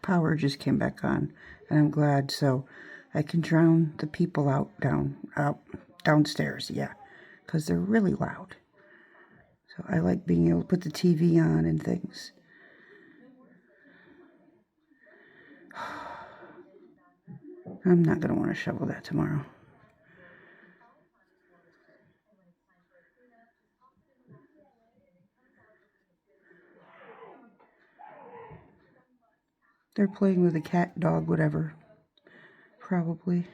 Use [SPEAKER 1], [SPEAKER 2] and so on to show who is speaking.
[SPEAKER 1] power just came back on, and I'm glad, so I can drown the people out downstairs, yeah, because they're really loud. So I like being able to put the TV on and things. I'm not going to want to shovel that tomorrow. They're playing with a cat, dog, whatever. Probably.